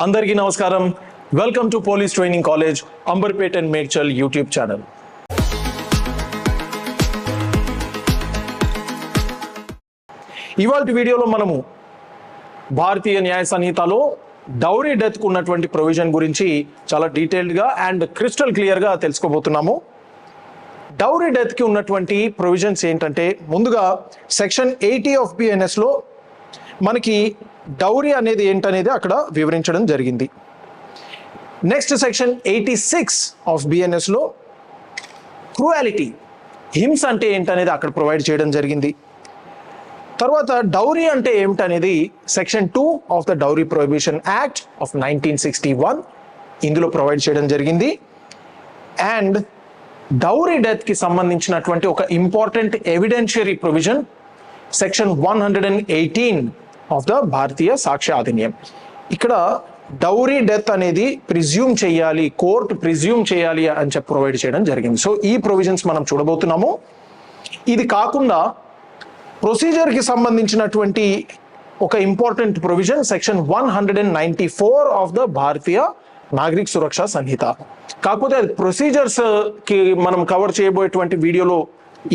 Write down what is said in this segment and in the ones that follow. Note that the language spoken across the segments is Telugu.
అందరికీ నమస్కారం. Welcome to police training college Amberpet and Medchal YouTube channel. ఇవాళ వీడియోలో మనము భారతీయ న్యాయ సంహితలో డౌరీ డెత్కు ఉన్నటువంటి ప్రొవిజన్ గురించి చాలా డీటెయిల్డ్గా అండ్ క్రిస్టల్ క్లియర్గా తెలుసుకోబోతున్నాము. డౌరీ డెత్కి ఉన్నటువంటి ప్రొవిజన్స్ ఏంటంటే, ముందుగా సెక్షన్ 80 ఆఫ్ బిఎన్ఎస్లో మనకి డౌరీ అనేది ఏంటనేది అక్కడ వివరించడం జరిగింది. నెక్స్ట్ సెక్షన్ 86 ఆఫ్ బిఎన్ఎస్లో క్రూయాలిటీ, హింస అంటే ఏంటనేది అక్కడ ప్రొవైడ్ చేయడం జరిగింది. తర్వాత డౌరీ అంటే ఏమిటనేది section 2 of the dowry prohibition act of 1961 ఇందులో ప్రొవైడ్ చేయడం జరిగింది. అండ్ డౌరీ డెత్కి సంబంధించినటువంటి ఒక important evidentiary provision section 118 of the Bharatiya Sakshya Adhiniyam. ఇక్కడ డౌరీ డెత్ అనేది ప్రిజ్యూమ్ చేయాలి, కోర్టు ప్రిజ్యూమ్ చేయాలి అని చెప్పి ప్రొవైడ్ చేయడం జరిగింది. సో ఈ ప్రొవిజన్స్ మనం చూడబోతున్నాము. ఇది కాకుండా ప్రొసీజర్కి సంబంధించినటువంటి ఒక important provision section 194 of the Bharatiya Nagarik Suraksha సంహిత. కాకపోతే అది ప్రొసీజర్స్కి మనం కవర్ చేయబోయేటువంటి వీడియోలో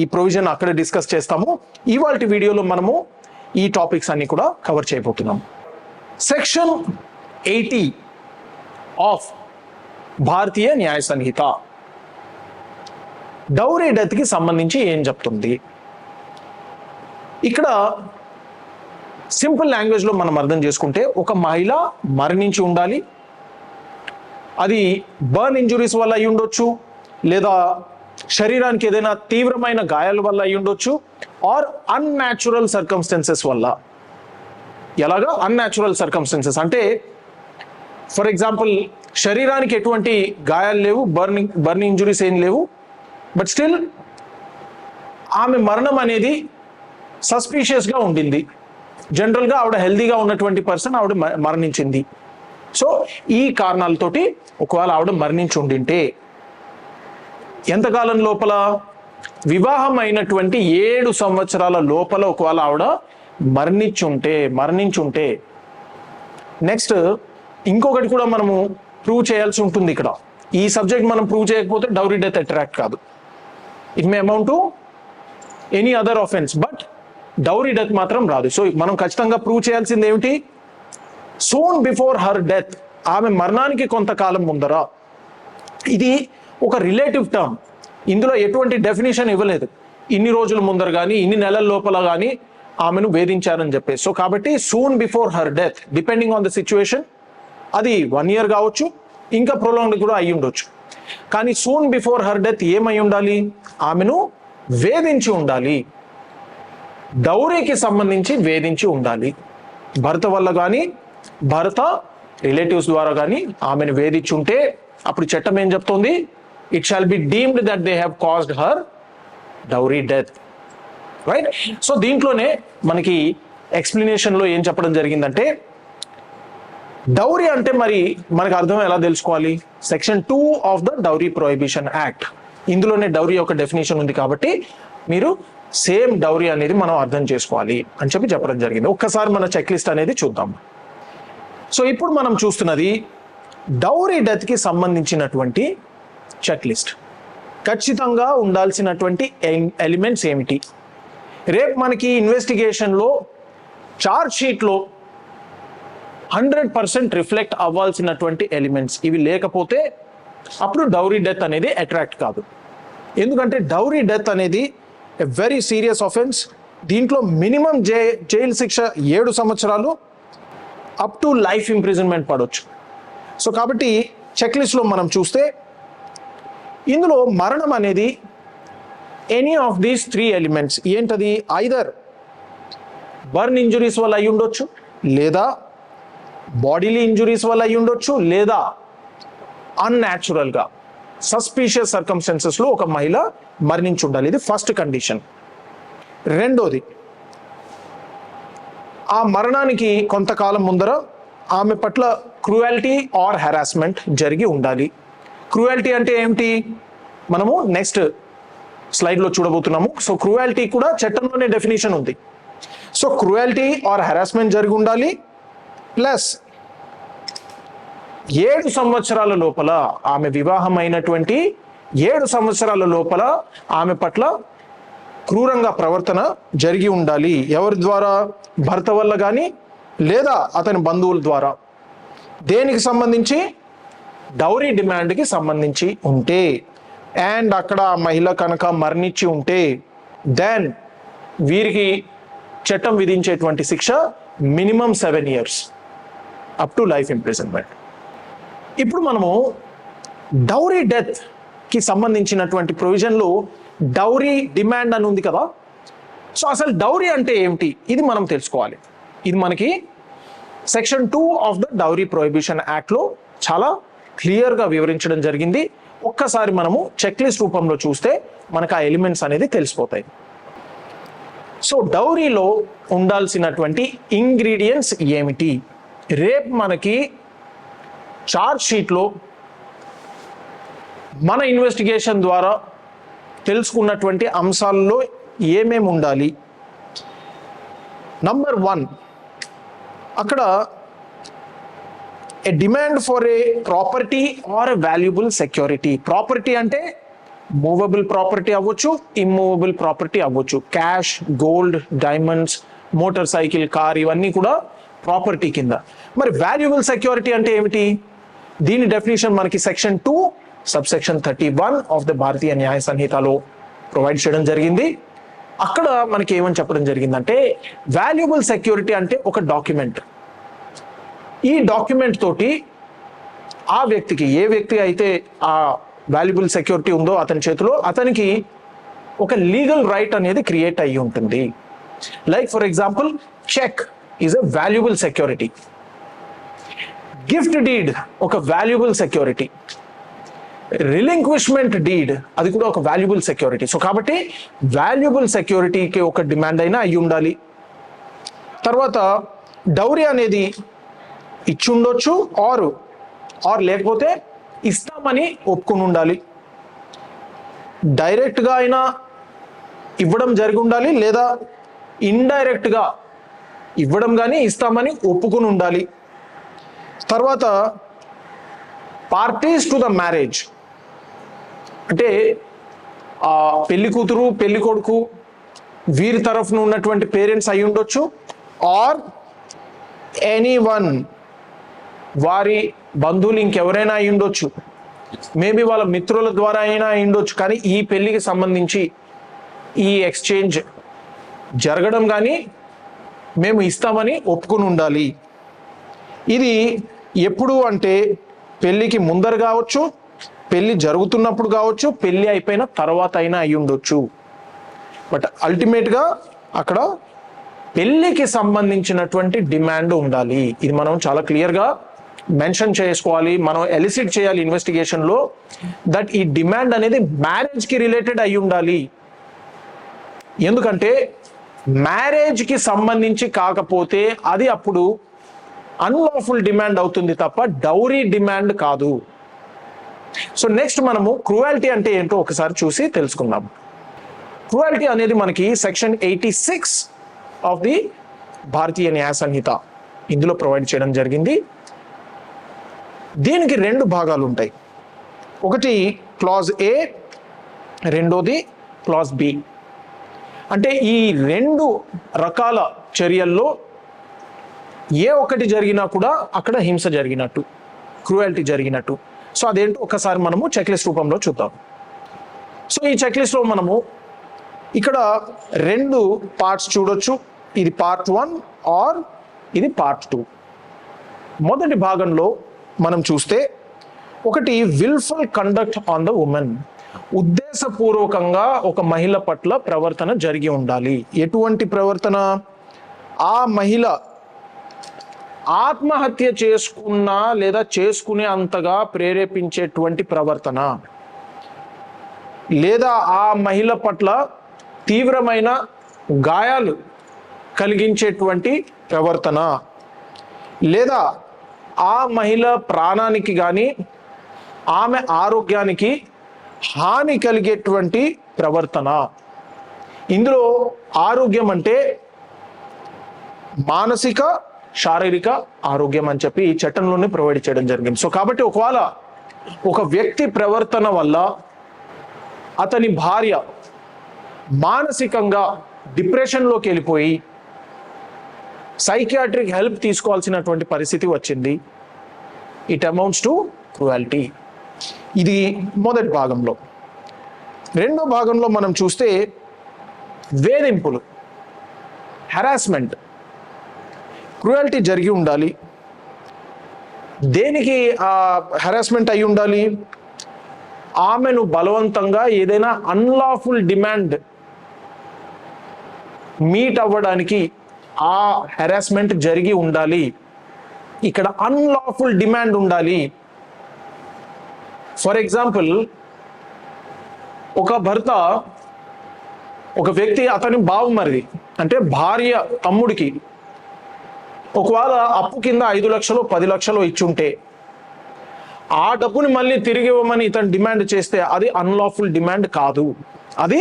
ఈ ప్రొవిజన్ అక్కడ డిస్కస్ చేస్తాము. ఇవాళ వీడియోలో మనము ఈ టాపిక్స్ అన్ని కూడా కవర్ చేయబోతున్నాం. Section 80 of Bharatiya Nyaya Samhita dowry డెత్కి సంబంధించి ఏం చెప్తుంది? ఇక్కడ సింపుల్ లాంగ్వేజ్లో మనం అర్థం చేసుకుంటే, ఒక మహిళ మరణించి ఉండాలి. అది బర్న్ ఇంజురీస్ వల్ల అయి ఉండొచ్చు, లేదా శరీరానికి ఏదైనా తీవ్రమైన గాయాల వల్ల అయి ఉండొచ్చు, ఆర్ అన్యాచురల్ సర్కమ్స్టెన్సెస్ వల్ల. ఎలాగా అన్యాచురల్ సర్కమ్స్టెన్సెస్ అంటే, ఫర్ ఎగ్జాంపుల్ శరీరానికి ఎటువంటి గాయాలు లేవు, బర్న్ ఇంజురీస్ ఏం లేవు, బట్ స్టిల్ ఆమె మరణం అనేది సస్పీషియస్గా ఉండింది. జనరల్గా ఆవిడ హెల్దీగా ఉన్నటువంటి పర్సన్, ఆవిడ మరణించింది. సో ఈ కారణాలతోటి ఒకవేళ ఆవిడ మరణించి ఉండింటే, ఎంతకాలం లోపల? వివాహం అయినటువంటి 7 సంవత్సరాల లోపల ఒకవేళ ఆవిడ మరణించుంటే. నెక్స్ట్ ఇంకొకటి కూడా మనము ప్రూవ్ చేయాల్సి ఉంటుంది. ఇక్కడ ఈ సబ్జెక్ట్ మనం ప్రూవ్ చేయకపోతే డౌరీ డెత్ అట్రాక్ట్ కాదు. It may amount to any other offence, but dowry death మాత్రం రాదు. సో మనం ఖచ్చితంగా ప్రూవ్ చేయాల్సింది ఏమిటి? సూన్ బిఫోర్ హర్ డెత్, ఆమె మరణానికి కొంతకాలం ముందర. ఇది ఒక రిలేటివ్ టర్మ్, ఇందులో ఎటువంటి డెఫినేషన్ ఇవ్వలేదు. ఇన్ని రోజుల ముందర కానీ, ఇన్ని నెలల లోపల కానీ ఆమెను వేధించారని చెప్పేసి. సో కాబట్టి soon before her death, depending on the situation, అది 1 year కావచ్చు, ఇంకా ప్రొలాంగ్డ్ కూడా అయ్యి ఉండొచ్చు. కానీ సూన్ బిఫోర్ హర్ డెత్ ఏమై ఉండాలి? ఆమెను వేధించి ఉండాలి. డౌరీకి సంబంధించి వేధించి ఉండాలి. భర్త వల్ల కానీ, భర్త రిలేటివ్స్ ద్వారా కానీ ఆమెను వేధించి ఉంటే, అప్పుడు చట్టం ఏం చెప్తోంది? It shall be deemed that they have caused her dowry death, right? So దీంట్లోనే మనకి ఎక్స్ప్లెనేషన్లో ఏం చెప్పడం జరిగిందంటే, డౌరీ అంటే మరి మనకు అర్థం ఎలా తెలుసుకోవాలి? Section 2 of the dowry prohibition act, ఇందులోనే డౌరీ యొక్క డెఫినేషన్ ఉంది. కాబట్టి మీరు సేమ్ డౌరీ అనేది మనం అర్థం చేసుకోవాలి అని చెప్పడం జరిగింది. ఒక్కసారి మన చెక్ లిస్ట్ అనేది చూద్దాం. సో ఇప్పుడు మనం చూస్తున్నది డౌరీ డెత్కి సంబంధించినటువంటి చెక్ లిస్ట్. ఖచ్చితంగా ఉండాల్సినటువంటి ఎలిమెంట్స్ ఏమిటి? రేపు మనకి ఇన్వెస్టిగేషన్లో చార్జ్ షీట్లో 100% రిఫ్లెక్ట్ అవ్వాల్సినటువంటి ఎలిమెంట్స్ ఇవి లేకపోతే అప్పుడు డౌరీ డెత్ అనేది అట్రాక్ట్ కాదు. ఎందుకంటే డౌరీ డెత్ అనేది ఎ వెరీ సీరియస్ ఆఫెన్స్. దీంట్లో మినిమం జైలు శిక్ష 7 సంవత్సరాలు అప్ టు లైఫ్ ఇంప్రిజన్మెంట్ పడవచ్చు. సో కాబట్టి చెక్ లిస్ట్లో మనం చూస్తే, ఇందులో మరణం అనేది ఎనీ ఆఫ్ దీస్ 3 ఎలిమెంట్స్ ఏంటది? ఐదర్ బర్న్ ఇంజురీస్ వల్ల అయి ఉండొచ్చు, లేదా బాడీలీ ఇంజురీస్ వల్ల అయి ఉండొచ్చు, లేదా అన్యాచురల్గా సస్పీషియస్ సర్కమ్స్టెన్సెస్లో ఒక మహిళ మరణించి ఉండాలి. ఇది ఫస్ట్ కండిషన్. రెండోది, ఆ మరణానికి కొంతకాలం ముందర ఆమె పట్ల క్రూయాలిటీ ఆర్ హెరాస్మెంట్ జరిగి ఉండాలి. క్రూయాలిటీ అంటే ఏమిటి? మనము నెక్స్ట్ స్లైడ్లో చూడబోతున్నాము. సో క్రూయాలిటీ కూడా చట్టంలోనే డెఫినేషన్ ఉంది. సో క్రూయాలిటీ ఆర్ హెరాస్మెంట్ జరిగి ఉండాలి, ప్లస్ 7 సంవత్సరాల లోపల ఆమె వివాహమైనటువంటి 7 సంవత్సరాల లోపల ఆమె పట్ల క్రూరంగా ప్రవర్తన జరిగి ఉండాలి. ఎవరి ద్వారా? భర్త వల్ల కానీ లేదా అతని బంధువుల ద్వారా. దేనికి సంబంధించి? డౌరీ డిమాండ్కి సంబంధించి ఉంటే, అండ్ అక్కడ ఆ మహిళ కనుక మరణించి ఉంటే దెన్ వీరికి చట్టం విధించేటువంటి శిక్ష minimum 7 years up to life imprisonment. ఇప్పుడు మనము డౌరీ డెత్ కి సంబంధించినటువంటి ప్రొవిజన్లు డౌరీ డిమాండ్ అని ఉంది కదా. సో అసలు డౌరీ అంటే ఏమిటి ఇది మనం తెలుసుకోవాలి. ఇది మనకి section 2 of the dowry prohibition యాక్ట్లో చాలా క్లియర్గా వివరించడం జరిగింది. ఒక్కసారి మనము చెక్ లిస్ట్ రూపంలో చూస్తే మనకు ఆ ఎలిమెంట్స్ అనేది తెలిసిపోతాయి. సో డౌరీలో ఉండాల్సినటువంటి ఇంగ్రీడియంట్స్ ఏమిటి? రేపు మనకి చార్జ్ షీట్లో మన ఇన్వెస్టిగేషన్ ద్వారా తెలుసుకున్నటువంటి అంశాల్లో ఏమేమి ఉండాలి? నంబర్ 1, అక్కడ a demand for a property or a valuable security. Property అంటే మూవబుల్ ప్రాపర్టీ అవ్వచ్చు, ఇమ్మూవబుల్ ప్రాపర్టీ అవ్వచ్చు. Cash, gold, diamonds, motorcycle, car ఇవన్నీ కూడా ప్రాపర్టీ కింద. మరి వాల్యుబుల్ సెక్యూరిటీ అంటే ఏమిటి? దీని డెఫినేషన్ మనకి సెక్షన్ 2 సబ్సెక్షన్ 31 ఆఫ్ ద భారతీయ న్యాయ సంహితలో ప్రొవైడ్ చేయడం జరిగింది. అక్కడ మనకి ఏమని చెప్పడం జరిగిందంటే వాల్యుబుల్ సెక్యూరిటీ అంటే ఒక డాక్యుమెంట్. ఈ డాక్యుమెంట్ తోటి ఆ వ్యక్తికి, ఏ వ్యక్తి అయితే ఆ వాల్యుబుల్ సెక్యూరిటీ ఉందో అతని చేతిలో, అతనికి ఒక లీగల్ రైట్ అనేది క్రియేట్ అయ్యి ఉంటుంది. Like for example cheque is a valuable security. Gift deed ఒక వాల్యుబుల్ సెక్యూరిటీ. రిలింక్విష్మెంట్ డీడ్ అది కూడా ఒక వాల్యుబుల్ సెక్యూరిటీ. సో కాబట్టి వాల్యుబుల్ సెక్యూరిటీకి ఒక డిమాండ్ అయినా అయి ఉండాలి. తర్వాత డౌరీ అనేది ఇచ్చి ఉండొచ్చు ఆర్ లేకపోతే ఇస్తామని ఒప్పుకుని ఉండాలి. డైరెక్ట్గా అయినా ఇవ్వడం జరిగి ఉండాలి, లేదా ఇండైరెక్ట్గా ఇవ్వడం కానీ ఇస్తామని ఒప్పుకుని ఉండాలి. తర్వాత పార్టీస్ టు ద మ్యారేజ్ అంటే పెళ్లి కూతురు, పెళ్లి కొడుకు వీరి తరఫున ఉన్నటువంటి పేరెంట్స్ అయి ఉండొచ్చు, ఆర్ ఎనీవన్ వారి బంధువులు ఇంకెవరైనా అయి ఉండొచ్చు, మేబీ వాళ్ళ మిత్రుల ద్వారా అయినా అయి ఉండొచ్చు. కానీ ఈ పెళ్లికి సంబంధించి ఈ ఎక్స్చేంజ్ జరగడం కానీ మేము ఇస్తామని ఒప్పుకుని ఉండాలి. ఇది ఎప్పుడు అంటే పెళ్లికి ముందర కావచ్చు, పెళ్లి జరుగుతున్నప్పుడు కావచ్చు, పెళ్లి అయిపోయిన తర్వాత అయినా అయి ఉండొచ్చు. బట్ అల్టిమేట్గా అక్కడ పెళ్లికి సంబంధించినటువంటి డిమాండ్ ఉండాలి. ఇది మనం చాలా క్లియర్గా మెన్షన్ చేసుకోవాలి. మనం ఎలిసిట్ చేయాలి ఇన్వెస్టిగేషన్లో దట్ ఈ డిమాండ్ అనేది మ్యారేజ్కి రిలేటెడ్ అయి ఉండాలి. ఎందుకంటే మ్యారేజ్కి సంబంధించి కాకపోతే అది అప్పుడు అన్లాఫుల్ డిమాండ్ అవుతుంది తప్ప డౌరీ డిమాండ్ కాదు. సో నెక్స్ట్ మనము క్రూయాలిటీ అంటే ఏంటో ఒకసారి చూసి తెలుసుకుందాం. క్రూయాలిటీ అనేది మనకి section 86 of the Bharatiya Nyaya సంహిత ఇందులో ప్రొవైడ్ చేయడం జరిగింది. దీనికి 2 భాగాలు ఉంటాయి. ఒకటి క్లాజ్ ఏ, రెండోది క్లాజ్ బి. అంటే ఈ 2 రకాల చర్యల్లో ఏ ఒక్కటి జరిగినా కూడా అక్కడ హింస జరిగినట్టు, క్రూయాలిటీ జరిగినట్టు. సో అదేంటో ఒకసారి మనము చెక్ లిస్ట్ రూపంలో చూద్దాం. సో ఈ చెక్ లిస్ట్లో మనము ఇక్కడ 2 పార్ట్స్ చూడొచ్చు. ఇది పార్ట్ 1 ఆర్ ఇది పార్ట్ 2. మొదటి భాగంలో మనం చూస్తే ఒకటి wilful conduct on the women. ఉద్దేశపూర్వకంగా ఒక మహిళ పట్ల ప్రవర్తన జరిగి ఉండాలి. ఎటువంటి ప్రవర్తన? ఆ మహిళ ఆత్మహత్య చేసుకున్నా లేదా చేసుకునే అంతగా ప్రేరేపించేటువంటి ప్రవర్తన, లేదా ఆ మహిళ పట్ల తీవ్రమైన గాయాలు కలిగించేటువంటి ప్రవర్తన, లేదా ఆ మహిళ ప్రాణానికి కానీ ఆమె ఆరోగ్యానికి హాని కలిగేటువంటి ప్రవర్తన. ఇందులో ఆరోగ్యం అంటే మానసిక శారీరక ఆరోగ్యం అని చెప్పి ఈ చట్టంలోనే ప్రొవైడ్ చేయడం జరిగింది. సో కాబట్టి ఒకవేళ ఒక వ్యక్తి ప్రవర్తన వల్ల అతని భార్య మానసికంగా డిప్రెషన్లోకి వెళ్ళిపోయి సైకియాట్రిక్ హెల్ప్ తీసుకోవాల్సినటువంటి పరిస్థితి వచ్చింది, ఇట్ అమౌంట్స్ టు క్రూయల్టీ. ఇది మొదటి భాగంలో. రెండో భాగంలో మనం చూస్తే వేధింపులు, హెరాస్మెంట్, క్రూయల్టీ జరిగి ఉండాలి. దేనికి హెరాస్మెంట్ అయి ఉండాలి? ఆమెను బలవంతంగా ఏదైనా అన్లాఫుల్ డిమాండ్ మీట్ అవ్వడానికి ఆ హెరాస్మెంట్ జరిగి ఉండాలి. ఇక్కడ అన్లాఫుల్ డిమాండ్ ఉండాలి. ఫర్ ఎగ్జాంపుల్, ఒక భర్త ఒక వ్యక్తి అతని బావమరిది అంటే భార్య తమ్ముడికి ఒకవేళ అప్పు కింద 5 లక్షలు 10 లక్షలు ఇచ్చుంటే ఆ డబ్బుని మళ్ళీ తిరిగి ఇవ్వమని ఇతను డిమాండ్ చేస్తే అది అన్లాఫుల్ డిమాండ్ కాదు, అది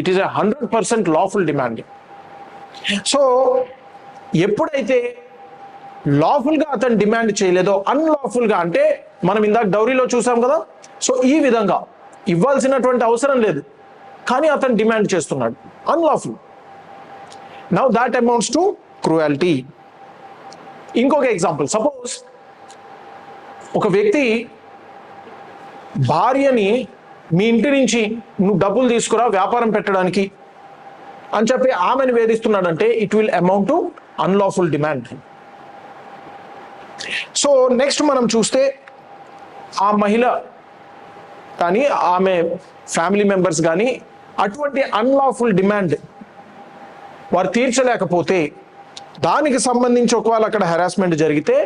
it is 100% lawful demand. So ఎప్పుడైతే లాఫుల్గా అతను డిమాండ్ చేయలేదో అన్లాఫుల్గా, అంటే మనం ఇందాక డౌరీలో చూసాం కదా, సో ఈ విధంగా ఇవ్వాల్సినటువంటి అవసరం లేదు కానీ అతను డిమాండ్ చేస్తున్నాడు, unlawful. Now that amounts to cruelty. ఇంకొక ఎగ్జాంపుల్, సపోజ్ ఒక వ్యక్తి భార్యని మీ ఇంటి నుంచి నువ్వు డబ్బులు తీసుకురా వ్యాపారం పెట్టడానికి అని చెప్పి ఆమెను వేధిస్తున్నాడంటే it will amount to unlawful demand. So next మనం చూస్తే ఆ మహిళ కానీ ఆమె ఫ్యామిలీ మెంబర్స్ కానీ అటువంటి అన్లాఫుల్ డిమాండ్ వారు తీర్చలేకపోతే దానికి సంబంధించి ఒకవేళ అక్కడ హెరాస్మెంట్ జరిగితే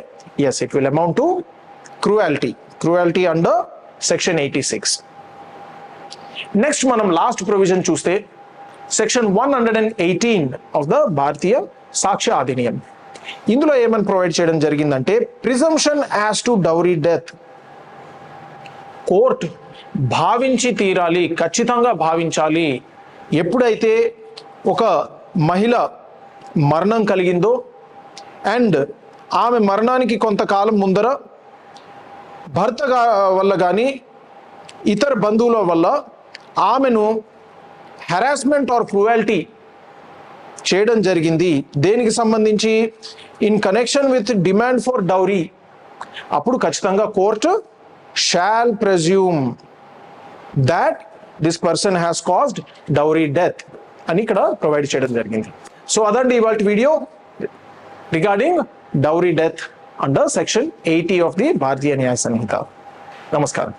yes it will amount to cruelty under section 86. Next మనం లాస్ట్ ప్రొవిజన్ చూస్తే section 118 of the Bharatiya Sakshya Adhiniyam. ఇందులో ఏమని ప్రొవైడ్ చేయడం జరిగిందంటే presumption as to dowry death. Court భావించి తీరాలి, ఖచ్చితంగా భావించాలి. ఎప్పుడైతే ఒక మహిళ మరణం కలిగిందో అండ్ ఆమె మరణానికి కొంతకాలం ముందర భర్త వల్ల కానీ ఇతర బంధువుల వల్ల ఆమెను హెరాస్మెంట్ ఆర్ క్రూయల్టీ చేయడం జరిగింది, దేనికి సంబంధించి in connection with demand for dowry, అప్పుడు ఖచ్చితంగా court shall presume that this person has caused dowry death అని ఇక్కడ ప్రొవైడ్ చేయడం జరిగింది. సో అదండి ఇవాల్టి video regarding dowry death under section 80 of the Bharatiya Nyaya Sanhita. నమస్కారం.